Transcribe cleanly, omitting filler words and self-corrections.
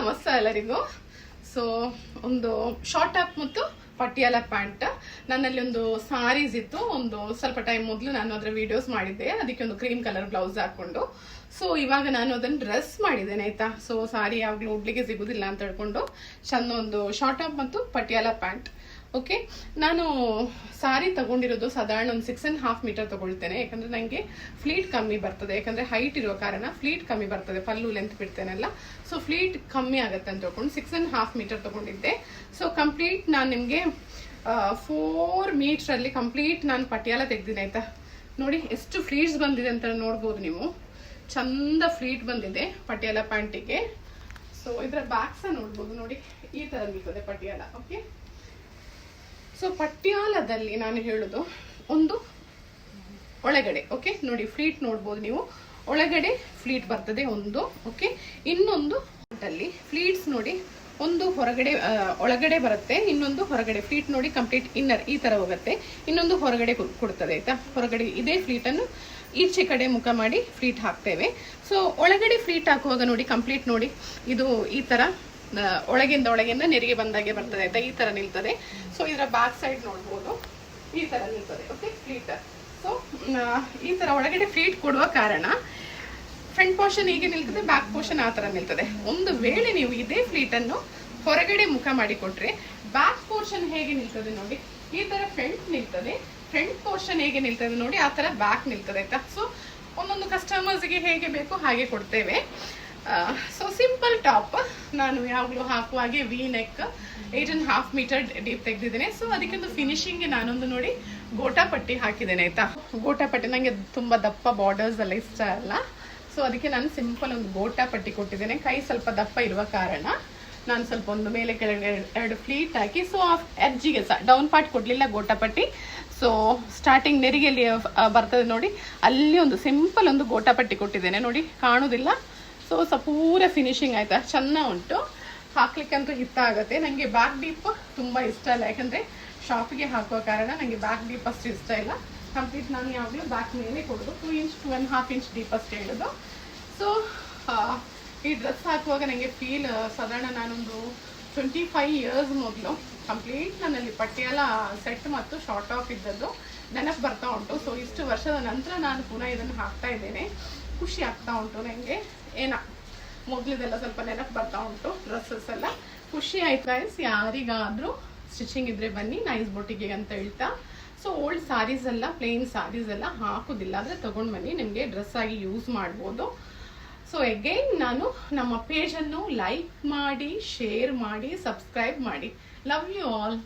ನಮಸ್ತೆ ಎಲ್ಲರಿಗೂ. ಸೊ ಒಂದು ಶಾರ್ಟ್ ಟಾಪ್ ಮತ್ತು ಪಟಿಯಾಲ ಪ್ಯಾಂಟ್, ನನ್ನಲ್ಲಿ ಒಂದು ಸಾರೀಸ್ ಇತ್ತು. ಒಂದು ಸ್ವಲ್ಪ ಟೈಮ್ ಮೊದಲು ನಾನು ಅದರ ವಿಡಿಯೋಸ್ ಮಾಡಿದ್ದೆ, ಅದಕ್ಕೆ ಒಂದು ಕ್ರೀಮ್ ಕಲರ್ ಬ್ಲೌಸ್ ಹಾಕೊಂಡು. ಸೊ ಇವಾಗ ನಾನು ಅದನ್ನು ಡ್ರೆಸ್ ಮಾಡಿದ್ದೇನೆ ಆಯ್ತಾ. ಸೊ ಸಾರಿ ಯಾವಾಗಲೂ ಉಡ್ಲಿಕ್ಕೆ ಸಿಗುದಿಲ್ಲ ಅಂತ ಹೇಳ್ಕೊಂಡು ಚಂದ ಒಂದು ಶಾರ್ಟ್ ಟಾಪ್ ಮತ್ತು ಪಟಿಯಾಲ ಪ್ಯಾಂಟ್. ಓಕೆ, ನಾನು ಸಾರಿ ತಗೊಂಡಿರೋದು ಸಾಧಾರಣ ಒಂದು 6.5 ಮೀಟರ್ ತಗೊಳ್ತೇನೆ. ಯಾಕಂದ್ರೆ ನನಗೆ ಫ್ಲೀಟ್ ಕಮ್ಮಿ ಬರ್ತದೆ, ಯಾಕಂದ್ರೆ ಹೈಟ್ ಇರೋ ಕಾರಣ ಫ್ಲೀಟ್ ಕಮ್ಮಿ ಬರ್ತದೆ, ಪಲ್ಲು ಲೆಂತ್ ಬಿಡ್ತೇನಲ್ಲ. ಸೊ ಫ್ಲೀಟ್ ಕಮ್ಮಿ ಆಗುತ್ತೆ ಅಂತ ಹೇಳ್ಕೊಂಡು 6.5 ಮೀಟರ್ ತಗೊಂಡಿದ್ದೆ. ಸೊ ಕಂಪ್ಲೀಟ್ ನಾನು ನಿಮಗೆ 4 ಮೀಟರ್ ಕಂಪ್ಲೀಟ್ ನಾನು ಪಟಿಯಾಲ ತೆಗ್ದಿನಿ ಆಯ್ತಾ. ನೋಡಿ ಎಷ್ಟು ಫ್ಲೀಟ್ಸ್ ಬಂದಿದೆ ಅಂತ ನೋಡ್ಬೋದು ನೀವು. ಚಂದ ಫ್ಲೀಟ್ ಬಂದಿದೆ ಪಟಿಯಾಲ ಪ್ಯಾಂಟಿಗೆ. ಸೊ ಇದರ ಬ್ಯಾಕ್ ಸಹ ನೋಡ್ಬೋದು, ನೋಡಿ ಈ ತರ ನಿಲ್ತದೆ ಪಟಿಯಾಲ. ಓಕೆ, ಸೊ ಪಟಿಯಾಲದಲ್ಲಿ ನಾನು ಹೇಳುದು ಒಂದು ಒಳಗಡೆ. ಓಕೆ, ನೋಡಿ ಫ್ಲೀಟ್ ನೋಡ್ಬೋದು ನೀವು, ಒಳಗಡೆ ಫ್ಲೀಟ್ ಬರ್ತದೆ ಒಂದು. ಓಕೆ, ಇನ್ನೊಂದು ಅಲ್ಲಿ ಫ್ಲೀಟ್ಸ್ ನೋಡಿ, ಒಂದು ಹೊರಗಡೆ ಒಳಗಡೆ ಬರುತ್ತೆ, ಇನ್ನೊಂದು ಹೊರಗಡೆ. ಫ್ಲೀಟ್ ನೋಡಿ ಕಂಪ್ಲೀಟ್ ಇನ್ನರ್ ಈ ತರ ಹೋಗುತ್ತೆ, ಇನ್ನೊಂದು ಹೊರಗಡೆ ಕೊಡ್ತದೆ ಆಯ್ತಾ. ಹೊರಗಡೆ ಇದೇ ಫ್ಲೀಟ್ ಅನ್ನು ಈಚೆ ಕಡೆ ಮುಖ ಮಾಡಿ ಫ್ಲೀಟ್ ಹಾಕ್ತೇವೆ. ಸೊ ಒಳಗಡೆ ಫ್ಲೀಟ್ ಹಾಕುವಾಗ ನೋಡಿ ಕಂಪ್ಲೀಟ್ ನೋಡಿ ಇದು ಈ ತರ ಒಳಗಿಂದ ನೆರಿಗೆ ಬಂದಾಗೆ ಬರ್ತದೆ ಆಯ್ತಾ, ಈ ತರ ನಿಲ್ತದೆ. ಸೊ ಇದರ ಬ್ಯಾಕ್ ಸೈಡ್ ನೋಡ್ಬೋದು, ಈ ತರ ನಿಲ್ತದೆ. Okay, fleet. ಸೊ ಈ ತರ ಒಳಗಡೆ ಫ್ಲೀಟ್ ಕೊಡುವ ಕಾರಣ ಫ್ರಂಟ್ ಪೋರ್ಷನ್ ಹೇಗೆ ನಿಲ್ತದೆ, ಬ್ಯಾಕ್ ಪೋರ್ಷನ್ ಆ ತರ ನಿಲ್ತದೆ. ಒಂದು ವೇಳೆ ನೀವು ಇದೇ ಫ್ಲೀಟ್ ಅನ್ನು ಹೊರಗಡೆ ಮುಖ ಮಾಡಿ ಕೊಟ್ರೆ ಬ್ಯಾಕ್ ಪೋರ್ಷನ್ ಹೇಗೆ ನಿಲ್ತದೆ ನೋಡಿ, ಈ ತರ ಫ್ರಂಟ್ ನಿಲ್ತದೆ. ಫ್ರಂಟ್ ಪೋರ್ಷನ್ ಹೇಗೆ ನಿಲ್ತದೆ ನೋಡಿ, ಆ ತರ ಬ್ಯಾಕ್ ನಿಲ್ತದೆ ಆಯ್ತಾ. ಸೊ ಒಂದೊಂದು ಕಸ್ಟಮರ್ಸ್ಗೆ ಹೇಗೆ ಬೇಕು ಹಾಗೆ ಕೊಡ್ತೇವೆ. ಸೊ ಸಿಂಪಲ್ ಟಾಪ್ ನಾನು ಯಾವಾಗಲೂ ಹಾಕುವಾಗೆ ವಿ ನೆಕ್ 8.5 ಮೀಟರ್ ಡೀಪ್ ತೆಗೆದಿದ್ದೇನೆ. ಸೊ ಅದಕ್ಕೊಂದು ಫಿನಿಶಿಂಗ್ಗೆ ನಾನೊಂದು ನೋಡಿ ಗೋಟಾ ಪಟ್ಟಿ ಹಾಕಿದ್ದೇನೆ ಆಯ್ತಾ. ಗೋಟಾ ಪಟ್ಟಿ ನನಗೆ ತುಂಬಾ ದಪ್ಪ ಬಾರ್ಡರ್ಸ್ ಎಲ್ಲ ಇಷ್ಟ ಅಲ್ಲ. ಸೊ ಅದಕ್ಕೆ ನಾನು ಸಿಂಪಲ್ ಒಂದು ಗೋಟಾ ಪಟ್ಟಿ ಕೊಟ್ಟಿದ್ದೇನೆ. ಕೈ ಸ್ವಲ್ಪ ದಪ್ಪ ಇರುವ ಕಾರಣ ನಾನು ಸ್ವಲ್ಪ ಒಂದು ಮೇಲೆ ಕೆಳಗೆ 2 ಫ್ಲೀಟ್ ಹಾಕಿ, ಸೊ ಎಡ್ಜಿಗೆ ಸಹ ಡೌನ್ ಪಾರ್ಟ್ ಕೊಡ್ಲಿಲ್ಲ ಗೋಟಾ ಪಟ್ಟಿ. ಸೊ ಸ್ಟಾರ್ಟಿಂಗ್ ನೆರಿಗೆಯಲ್ಲಿ ಬರ್ತದೆ ನೋಡಿ, ಅಲ್ಲಿ ಒಂದು ಸಿಂಪಲ್ ಒಂದು ಗೋಟಾ ಪಟ್ಟಿ ಕೊಟ್ಟಿದ್ದೇನೆ. ನೋಡಿ ಕಾಣುದಿಲ್ಲ. ಸೊ ಪೂರ ಫಿನಿಶಿಂಗ್ ಆಯ್ತಾ, ಚೆನ್ನಾಗಿ ಉಂಟು. ಹಾಕ್ಲಿಕ್ಕಂತೂ ಹಿತ ಆಗುತ್ತೆ. ನನಗೆ ಬ್ಯಾಕ್ ಡೀಪ್ ತುಂಬಾ ಇಷ್ಟ ಇಲ್ಲ, ಯಾಕಂದ್ರೆ ಶಾಪಿಗೆ ಹಾಕುವ ಕಾರಣ ನನಗೆ ಬ್ಯಾಕ್ ಡೀಪ್ ಅಷ್ಟು ಇಷ್ಟ ಇಲ್ಲ. ಕಂಪ್ಲೀಟ್ ನಾನು ಯಾವಾಗಲೂ ಬ್ಯಾಕ್ ಮೇಲೆ ಕೊಡೋದು 2 ಇಂಚ್ 2.5 ಇಂಚ್ ಡೀಪ್ ಅಷ್ಟು ಹೇಳೋದು. ಸೊ ಈ ಡ್ರೆಸ್ ಹಾಕುವಾಗ ನನಗೆ ಫೀಲ್ ಸಾಧಾರಣ ನಾನೊಂದು 25 ಇಯರ್ಸ್ ಮೊದಲು ಕಂಪ್ಲೀಟ್ ನನ್ನಲ್ಲಿ ಪಟಿಯಾಲ ಸೆಟ್ ಮತ್ತು ಶಾರ್ಟ್ ಆಫ್ ಇದ್ದದ್ದು ನೆನಪು ಬರ್ತಾ ಉಂಟು. ಸೊ ಇಷ್ಟು ವರ್ಷದ ನಂತರ ನಾನು ಪುನಃ ಇದನ್ನು ಹಾಕ್ತಾ ಇದ್ದೇನೆ. ಖುಷಿ ಆಗ್ತಾ ಉಂಟು ನನಗೆ. ಮೊದಲಿದೆಲ್ಲ ಸ್ವಲ್ಪ ನೆನಪು ಬರ್ತಾ ಉಂಟು ಡ್ರೆಸ್ಸಸ್ ಎಲ್ಲ. ಖುಷಿ ಆಯ್ತು ಗೈಸ್. ಯಾರಿಗಾದ್ರೂ ಸ್ಟಿಚಿಂಗ್ ಇದ್ರೆ ಬನ್ನಿ ನೈಸ್ ಬೊಟಿಗೆ ಅಂತ ಹೇಳ್ತಾ. ಸೊ ಓಲ್ಡ್ ಸಾರೀಸ್ ಎಲ್ಲ ಪ್ಲೇನ್ ಸಾರೀಸ್ ಎಲ್ಲ ಹಾಕುದಿಲ್ಲ ಆದ್ರೆ ತಗೊಂಡ್ ಬನ್ನಿ, ನಿಮ್ಗೆ ಡ್ರೆಸ್ ಆಗಿ ಯೂಸ್ ಮಾಡ್ಬೋದು. ಸೊ ಅಗೈನ್ ನಾನು ನಮ್ಮ ಪೇಜ್ ಅನ್ನು ಲೈಕ್ ಮಾಡಿ, ಶೇರ್ ಮಾಡಿ, ಸಬ್ಸ್ಕ್ರೈಬ್ ಮಾಡಿ. Love you all.